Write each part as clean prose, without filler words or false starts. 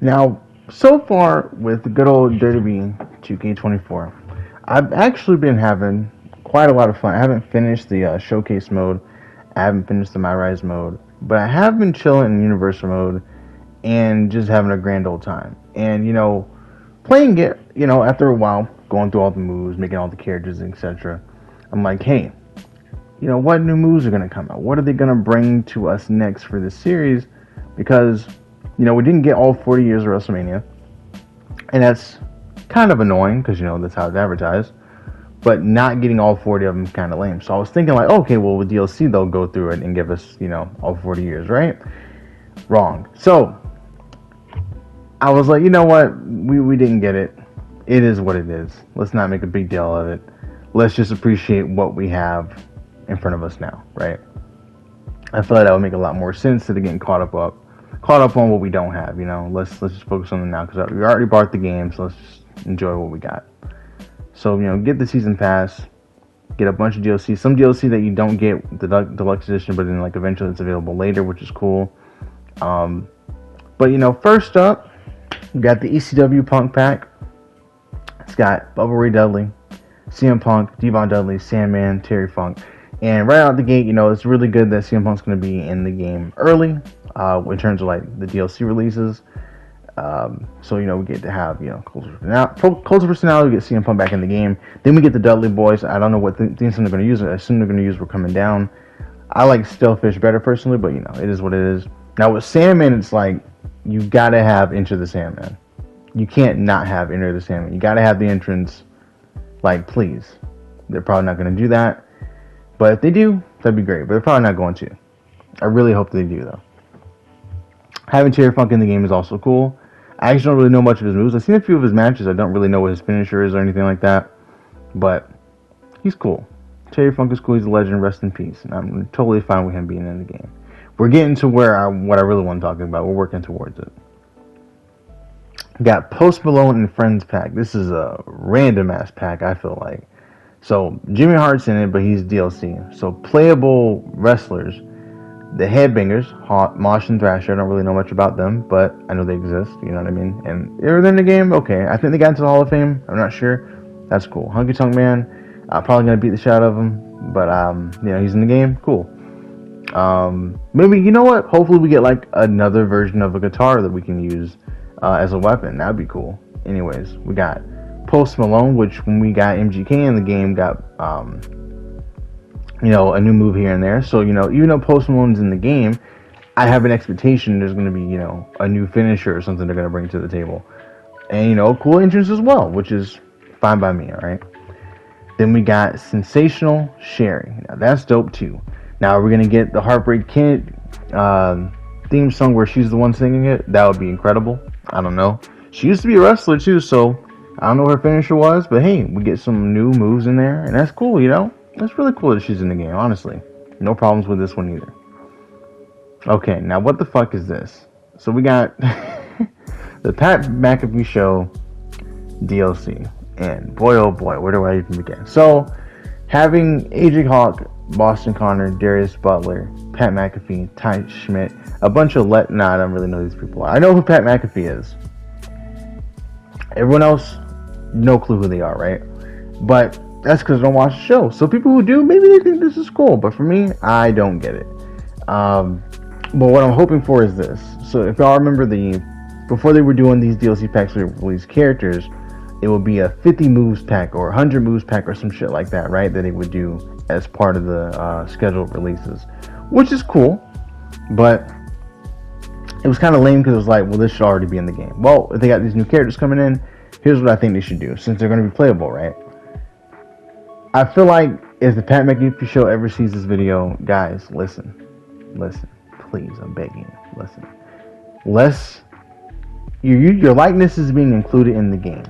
Now, so far with the good old WWE2K24, I've actually been having quite a lot of fun. I haven't finished the showcase mode. I haven't finished the My Rise mode, but I have been chilling in universal mode and just having a grand old time. And playing it, after a while, going through all the moves, making all the characters, etc. I'm like, hey, what new moves are gonna come out? What are they gonna bring to us next for this series? Because we didn't get all 40 years of WrestleMania, and that's kind of annoying because that's how it's advertised. But not getting all 40 of them is kind of lame. So I was thinking like, okay, well with DLC they'll go through it and give us all 40 years, right? Wrong. So I was like, you know what? We didn't get it. It is what it is. Let's not make a big deal of it. Let's just appreciate what we have in front of us now, right? I feel like that would make a lot more sense instead of getting caught up on what we don't have. Let's just focus on it now because we already bought the game, so let's just enjoy what we got. So get the season pass, get a bunch of DLC, some DLC that you don't get the deluxe edition, but then like eventually it's available later, which is cool. But first up, we got the ECW Punk pack. It's got Bubba Ray Dudley, CM Punk, Devon Dudley, Sandman, Terry Funk. And right out the gate, it's really good that CM Punk's going to be in the game early in terms of like the DLC releases. So we get to have Cult of Personality. We get CM Punk back in the game. Then we get the Dudley Boys. I don't know what theme they're going to use. I assume they're going to use We're Coming Down. I like Stalefish better personally, but it is what it is. Now with Sandman, it's like you got to have Enter the Sandman. You can't not have Enter the Sandman. You got to have the entrance. Like, please. They're probably not going to do that. But if they do, that'd be great. But they're probably not going to. I really hope they do, though. Having Terry Funk in the game is also cool. I actually don't really know much of his moves. I've seen a few of his matches. I don't really know what his finisher is or anything like that. But he's cool. Terry Funk is cool. He's a legend. Rest in peace. And I'm totally fine with him being in the game. We're getting to what I really want to talk about. We're working towards it. Got Post Malone and Friends pack. This is a random ass pack, I feel like. So Jimmy Hart's in it, but he's DLC. So playable wrestlers. The Headbangers, Hot, Mosh, and Thrasher. I don't really know much about them, but I know they exist. You know what I mean? And they're in the game. Okay, I think they got into the Hall of Fame. I'm not sure. That's cool. Hunky Tonk Man. Probably gonna beat the shit out of him, but he's in the game. Cool. Maybe what? Hopefully we get like another version of a guitar that we can use as a weapon. That'd be cool. Anyways, we got Post Malone, which when we got MGK in the game, got a new move here and there. So, even though Post Malone's in the game, I have an expectation there's going to be, a new finisher or something they're going to bring to the table. And, cool entrance as well, which is fine by me, alright? Then we got Sensational Sherry. Now, that's dope, too. Now, we're going to get the Heartbreak Kid theme song where she's the one singing it. That would be incredible. I don't know. She used to be a wrestler, too, so I don't know what her finisher was. But, hey, we get some new moves in there, and that's cool, That's really cool that she's in the game, honestly. No problems with this one either. Okay, now what the fuck is this? So we got the Pat McAfee Show DLC. And boy, oh boy, where do I even begin? So, having AJ Hawk, Boston Connor, Darius Butler, Pat McAfee, Ty Schmidt, a bunch of I don't really know these people. I know who Pat McAfee is. Everyone else, no clue who they are, right? But that's because I don't watch the show. So people who do, maybe they think this is cool. But for me, I don't get it. But what I'm hoping for is this. So if y'all remember before they were doing these DLC packs with these characters, it would be a 50 moves pack or 100 moves pack or some shit like that, right? That they would do as part of the scheduled releases. Which is cool. But it was kind of lame because it was like, well, this should already be in the game. Well, if they got these new characters coming in, here's what I think they should do. Since they're going to be playable, right? I feel like if the Pat McAfee Show ever sees this video, guys, listen, please, I'm begging you, listen. Your likeness is being included in the game.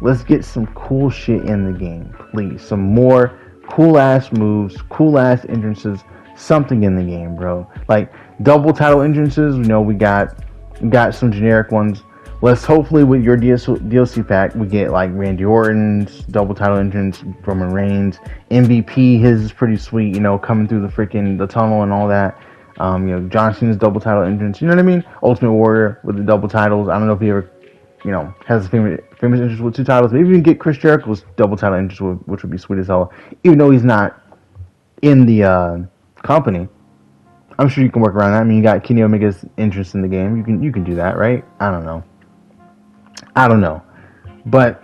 Let's get some cool shit in the game, please. Some more cool ass moves, cool ass entrances, something in the game, bro. Like double title entrances. We got some generic ones. Let's hopefully with your DLC pack, we get like Randy Orton's double title entrance, Roman Reigns, MVP, his is pretty sweet, coming through the tunnel and all that. John Cena's double title entrance. You know what I mean? Ultimate Warrior with the double titles. I don't know if he ever, has a famous entrance with 2 titles. Maybe we can get Chris Jericho's double title entrance, which would be sweet as hell. Even though he's not in the company, I'm sure you can work around that. I mean, you got Kenny Omega's entrance in the game. You can do that, right? I don't know, but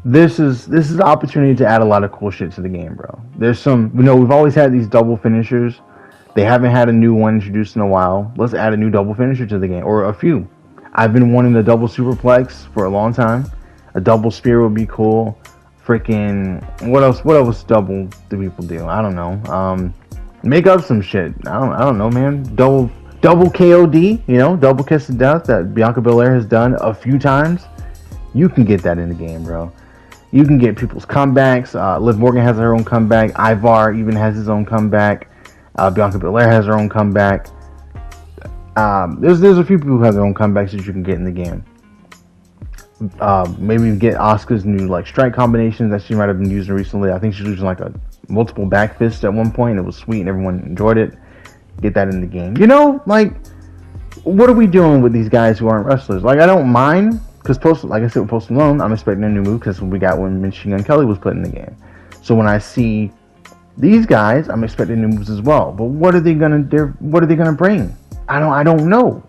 this is an opportunity to add a lot of cool shit to the game, bro. There's some, we've always had these double finishers. They haven't had a new one introduced in a while. Let's add a new double finisher to the game, or a few. I've been wanting a double superplex for a long time. A double spear would be cool. Freaking, what else double do people do? I don't know. Make up some shit. I don't know, man. Double KOD, double kiss of death that Bianca Belair has done a few times. You can get that in the game, bro. You can get people's comebacks. Liv Morgan has her own comeback. Ivar even has his own comeback. Bianca Belair has her own comeback. There's a few people who have their own comebacks that you can get in the game. Maybe you get Asuka's new strike combinations that she might have been using recently. I think she's using a multiple back fist at one point. It was sweet and everyone enjoyed it. Get that in the game. What are we doing with these guys who aren't wrestlers? I don't mind. Because, like I said, with Post Malone, I'm expecting a new move because we got when Machine Gun Kelly was put in the game. So when I see these guys, I'm expecting new moves as well. But what are they gonna bring? I don't know.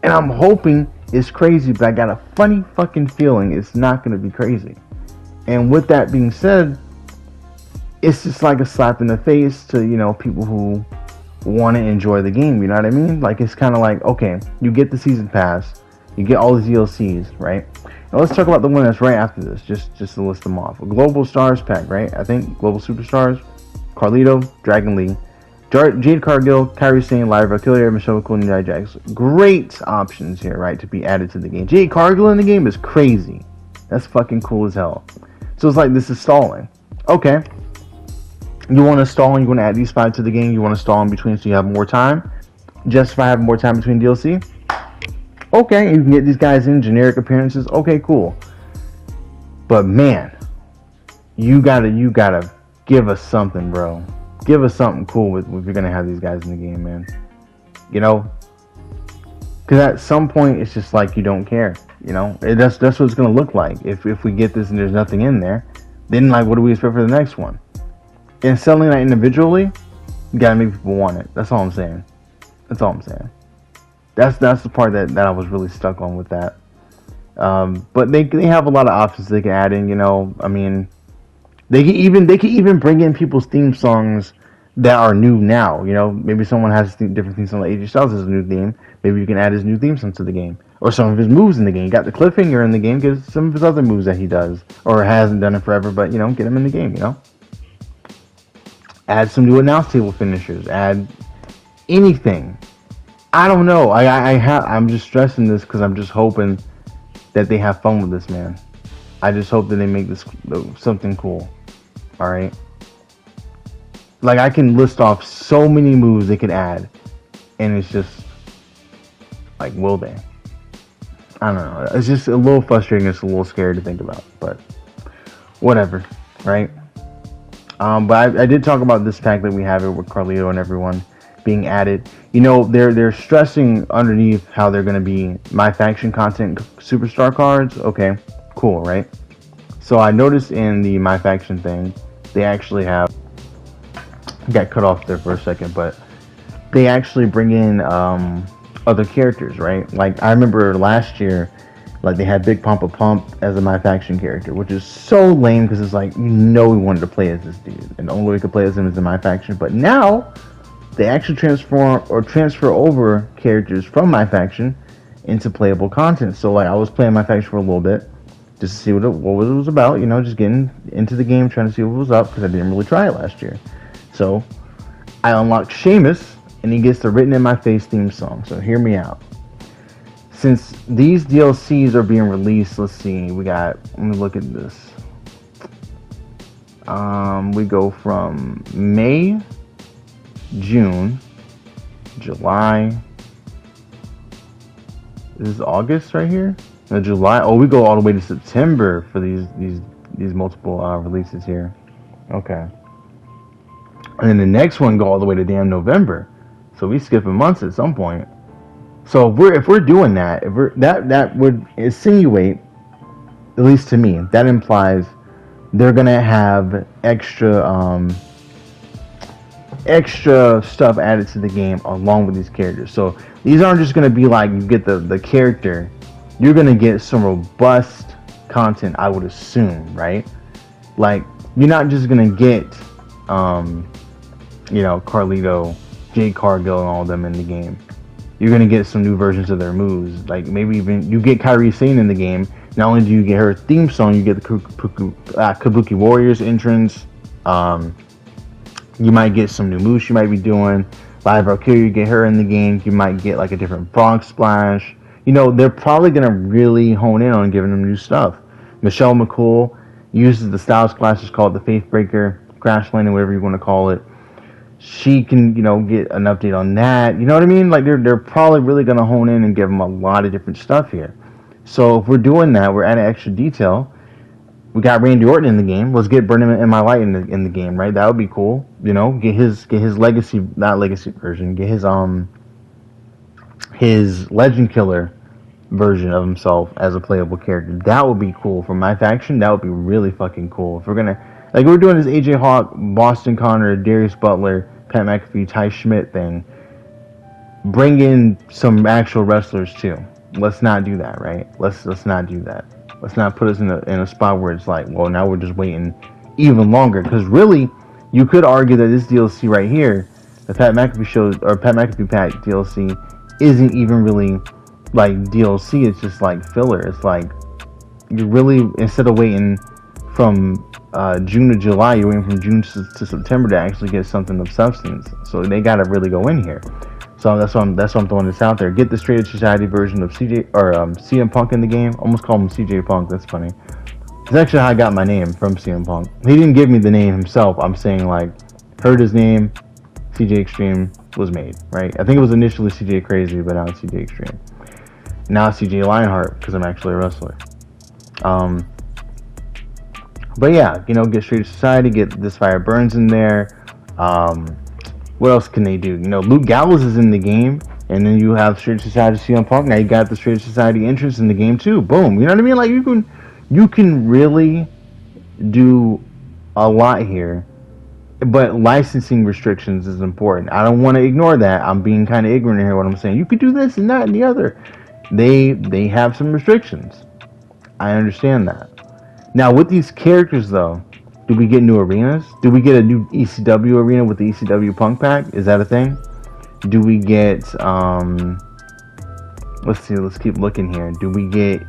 And I'm hoping it's crazy, but I got a funny fucking feeling it's not gonna be crazy. And with that being said, it's just like a slap in the face to people who want to enjoy the game. You know what I mean? It's kind of okay, you get the season pass. You get all the DLCs, right? Now let's talk about the one that's right after this, just to list them off. A Global Stars pack, right? I think Global Superstars, Carlito, Dragon Lee, Jade Cargill, Kairi Sane, Lyra Valkyria, Michelle McCool, and Nia Jax. Great options here, right, to be added to the game. Jade Cargill in the game is crazy. That's fucking cool as hell. So it's this is stalling. Okay. You want to stall and you want to add these 5 to the game. You want to stall in between so you have more time. Justify having more time between DLC. Okay, you can get these guys in generic appearances. Okay, cool. But man, you gotta give us something, bro. Give us something cool if you're gonna have these guys in the game, man. Because at some point it's just you don't care. That's what it's gonna look like if we get this and there's nothing in there. Then what do we expect for the next one? And selling that individually, you gotta make people want it. That's all I'm saying. That's the part that I was really stuck on with that. But they have a lot of options they can add in. I mean, they can even bring in people's theme songs that are new now. Maybe someone has a different theme song. Like AJ Styles has a new theme. Maybe you can add his new theme song to the game, or some of his moves in the game. You got the cliffhanger in the game. Get some of his other moves that he does or hasn't done it forever, but get him in the game. Add some new announce table finishers. Add anything. I don't know. I'm just stressing this because I'm just hoping that they have fun with this, man. I just hope that they make this something cool. All right. I can list off so many moves they could add, and it's just will they? I don't know. It's just a little frustrating. It's a little scary to think about, but whatever, right? But I did talk about this pack that we have it with Carlito and everyone being added. They're stressing underneath how they're going to be my faction content superstar cards. Okay, cool, right? So I noticed in the my faction thing, they actually have, got cut off there for a second, but they actually bring in other characters, right? I remember last year, they had Big Pump Pump as a my faction character, which is so lame because it's we wanted to play as this dude, and the only way we could play as him is in my faction. But now they actually transfer over characters from my faction into playable content. So I was playing my faction for a little bit just to see what it was about, just getting into the game, trying to see what was up because I didn't really try it last year. So I unlocked Sheamus and he gets the Written in My Face theme song. So hear me out. Since these DLCs are being released, let's see, let me look at this. We go from May, June, July. This is August right here. No, July. Oh, we go all the way to September for these multiple releases here. Okay. And then the next one go all the way to damn November. So we skipping months at some point. So if we're doing that, that would insinuate, at least to me, that implies they're gonna have extra stuff added to the game along with these characters. So these aren't just gonna be like you get the character. You're gonna get some robust content, I would assume, right? Like you're not just gonna get Carlito, Jade Cargill, and all of them in the game. You're gonna get some new versions of their moves. Like maybe even you get Kairi Sane in the game. Not only do you get her theme song, you get the Kabuki Warriors entrance. You might get some new moves she might be doing. Live Valkyrie, you get her in the game. You might get like a different Bronx Splash. They're probably gonna really hone in on giving them new stuff. Michelle McCool uses the Styles Clash, it's called the Faith Breaker, Crash Landing, whatever you want to call it. She can, get an update on that. You know what I mean? Like they're probably really gonna hone in and give them a lot of different stuff here. So if we're doing that, we're adding extra detail. We got Randy Orton in the game. Let's get Brendan and My Light in the game, right? That would be cool. Get his legacy, not legacy version. Get his Legend Killer version of himself as a playable character. That would be cool for my faction. That would be really fucking cool. If we're gonna we're doing this AJ Hawk, Boston Connor, Darius Butler, Pat McAfee, Ty Schmidt thing. Bring in some actual wrestlers too. Let's not do that, right? Let's not do that. Let's not put us in a spot where it's like, well, now we're just waiting even longer. Because really, you could argue that this DLC right here, the Pat McAfee show or Pat McAfee Pack DLC, isn't even really like DLC. It's just like filler. It's like you really, instead of waiting from June to July, you're waiting from June to September to actually get something of substance. So they gotta really go in here. So that's why I'm throwing this out there. Get the Straight Edge Society version of CM Punk in the game. Almost call him CJ Punk. That's funny. It's actually how I got my name, from CM Punk. He didn't give me the name himself. I'm saying heard his name, CJ Extreme was made, right? I think it was initially CJ Crazy, but now it's CJ Extreme. Now it's CJ Lionheart because I'm actually a wrestler. But yeah, get Straight Edge Society, get This Fire Burns in there. What else can they do? Luke Gallows is in the game, and then you have Straight Society CM Punk. Now you got the Straight Society entrance in the game too. Boom. You know what I mean? Like you can really do a lot here, but licensing restrictions is important. I don't want to ignore that. I'm being kind of ignorant here. What I'm saying, you could do this and that and the other. They have some restrictions. I understand that. Now with these characters though. Do we get new arenas? Do we get a new ECW arena with the ECW Punk Pack? Is that a thing? Do we get, let's see, let's keep looking here. Do we get,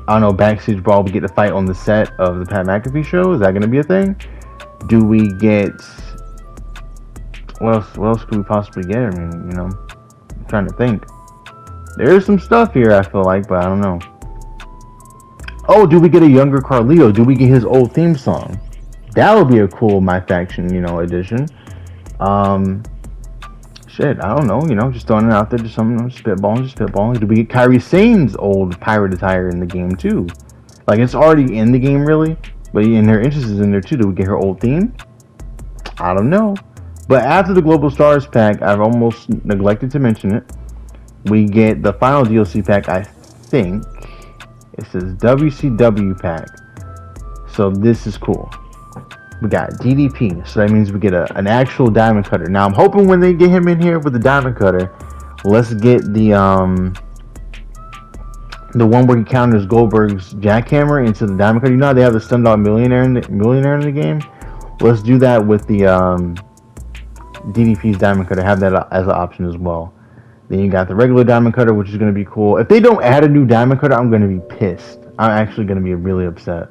I don't know, Backstage Brawl, we get to fight on the set of the Pat McAfee show? Is that going to be a thing? Do we get, what else could we possibly get? I mean, I'm trying to think. There's some stuff here, I feel like, but I don't know. Oh, do we get a younger Carlito? Do we get his old theme song? That would be a cool My Faction, addition. Shit, I don't know, just throwing it out there, just something, spitballing. Do we get Kairi Sane's old pirate attire in the game too? Like, it's already in the game, really, but in her interest is in there too. Do we get her old theme? I don't know. But after the Global Stars pack, I've almost neglected to mention it. We get the final DLC pack, I think. It says WCW pack. So this is cool. We got DDP, so that means we get an actual diamond cutter. Now I'm hoping when they get him in here with the diamond cutter, let's get the one where he counters Goldberg's jackhammer into the diamond cutter. You know how they have the Stundog Millionaire in the game? Let's do that with the DDP's diamond cutter. Have that as an option as well. Then you got the regular diamond cutter, which is going to be cool. If they don't add a new diamond cutter, I'm going to be pissed. I'm actually going to be really upset.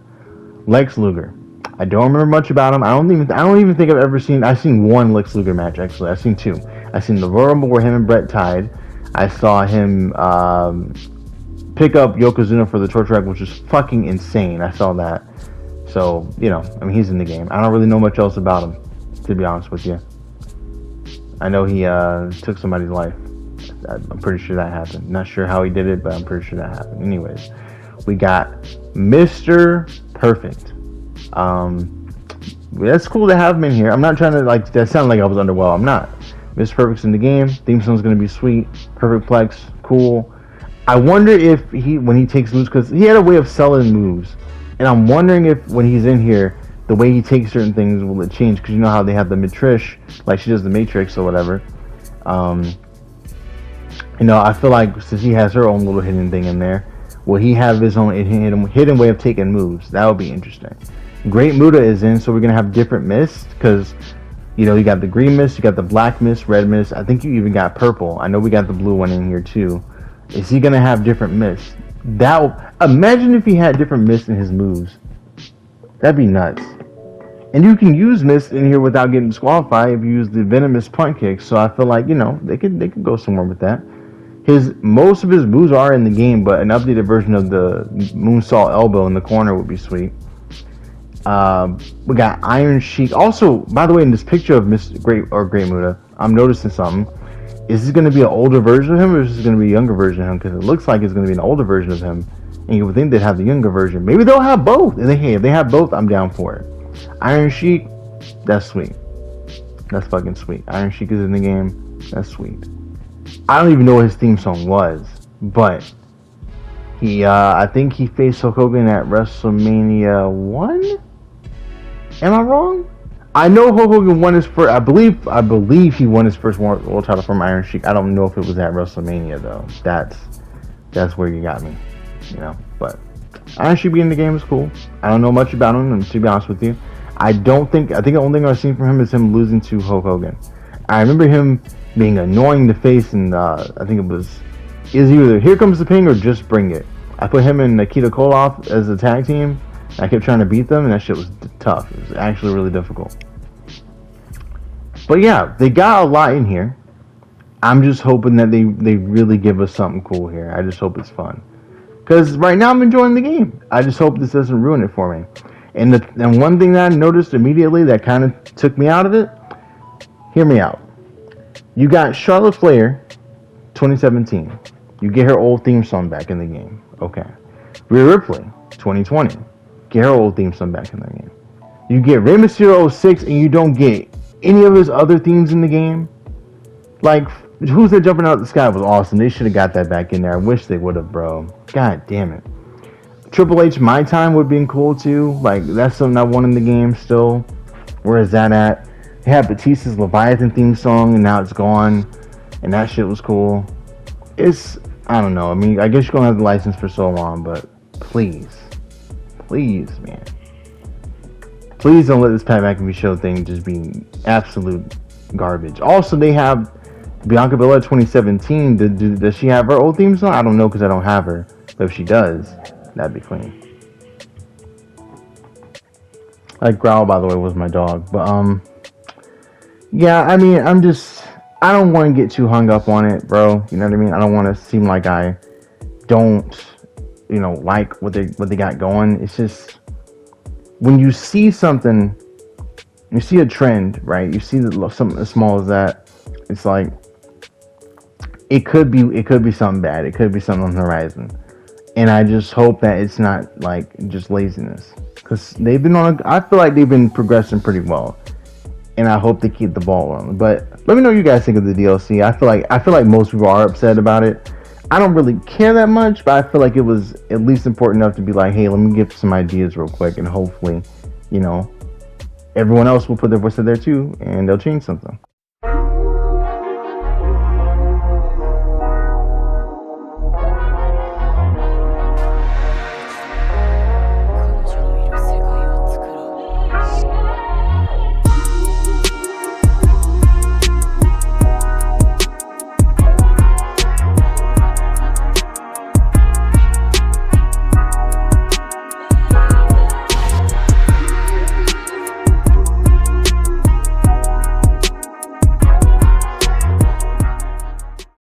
Lex Luger. I don't remember much about him. I don't even think I've ever seen. I've seen one Lex Luger match actually. I've seen two. I've seen the Royal Rumble where him and Bret tied. I saw him pick up Yokozuna for the torch rack, which is fucking insane. I saw that. So he's in the game. I don't really know much else about him, to be honest with you. I know he took somebody's life. I'm pretty sure that happened. Not sure how he did it, but I'm pretty sure that happened. Anyways, we got Mr. Perfect. That's cool to have him in here. I'm not trying to that sounded like I was underwhelmed. I'm not. Mr. Perfect's in the game. Theme song's gonna be sweet. Perfect Plex, cool. I wonder if when he takes moves, because he had a way of selling moves, and I'm wondering if when he's in here, the way he takes certain things will it change? Because you know how they have the Matrish, like she does the Matrix or whatever. I feel like since he has her own little hidden thing in there, will he have his own hidden way of taking moves? That would be interesting. Great Muda is in, so we're gonna have different mists because you got the green mist, you got the black mist, red mist. I think you even got purple. I know we got the blue one in here too. Is he gonna have different mists? Imagine if he had different mists in his moves. That'd be nuts. And you can use mist in here without getting disqualified if you use the venomous punt kick. So I feel like they could go somewhere with that. Most of his moves are in the game, but an updated version of the moonsault elbow in the corner would be sweet. We got Iron Sheik. Also, by the way, in this picture of Great Muda, I'm noticing something. Is this going to be an older version of him, or is this going to be a younger version of him? Because it looks like it's going to be an older version of him, and you would think they'd have the younger version. Maybe they'll have both. If they have both, I'm down for it. Iron Sheik, that's sweet. That's fucking sweet. Iron Sheik is in the game. That's sweet. I don't even know what his theme song was, but I think he faced Hulk Hogan at WrestleMania 1. Am I wrong? I know Hulk Hogan won his first. I believe he won his first world title from Iron Sheik. I don't know if it was at WrestleMania though. That's where you got me, But Iron Sheik being in the game is cool. I don't know much about him, and to be honest with you, I think the only thing I've seen from him is him losing to Hulk Hogan. I remember him being annoying to face, and I think it was either Here Comes the Ping or Just Bring It. I put him and Nikita Koloff as a tag team. I kept trying to beat them, and that shit was tough. It was actually really difficult. But yeah, they got a lot in here. I'm just hoping that they really give us something cool here. I just hope it's fun. Because right now I'm enjoying the game. I just hope this doesn't ruin it for me. And one thing that I noticed immediately that kind of took me out of it, hear me out. You got Charlotte Flair, 2017. You get her old theme song back in the game. Okay. Rhea Ripley, 2020. Get her old theme song back in the game. You get Rey Mysterio 06 and you don't get any of his other themes in the game. Like, Who's That Jumping Out of the Sky was awesome. They should have got that back in there. I wish they would have, bro. God damn it. Triple H My Time would have been cool too. Like, that's something I want in the game still. Where is that at? They had Batista's Leviathan theme song and now it's gone. And that shit was cool. I don't know. I mean, I guess you're going to have the license for so long, but please, man. Please don't let this Pat McAfee show thing just be absolute garbage. Also, they have Bianca Belair 2017. Does she have her old theme song? I don't know because I don't have her. But if she does, that'd be clean. Like Growl, by the way, was my dog. But, yeah, I mean, I don't want to get too hung up on it, bro. You know what I mean? I don't want to seem like I don't, like what they got going. It's just, when you see something, you see a trend, right? You see something as small as that. It's like, it could be something bad. It could be something on the horizon. And I just hope that it's not like just laziness. Because I feel like they've been progressing pretty well. And I hope they keep the ball rolling. But let me know what you guys think of the DLC. I feel like most people are upset about it. I don't really care that much, but I feel like it was at least important enough to be like, hey, let me get some ideas real quick, and hopefully, everyone else will put their voice in there too, and they'll change something.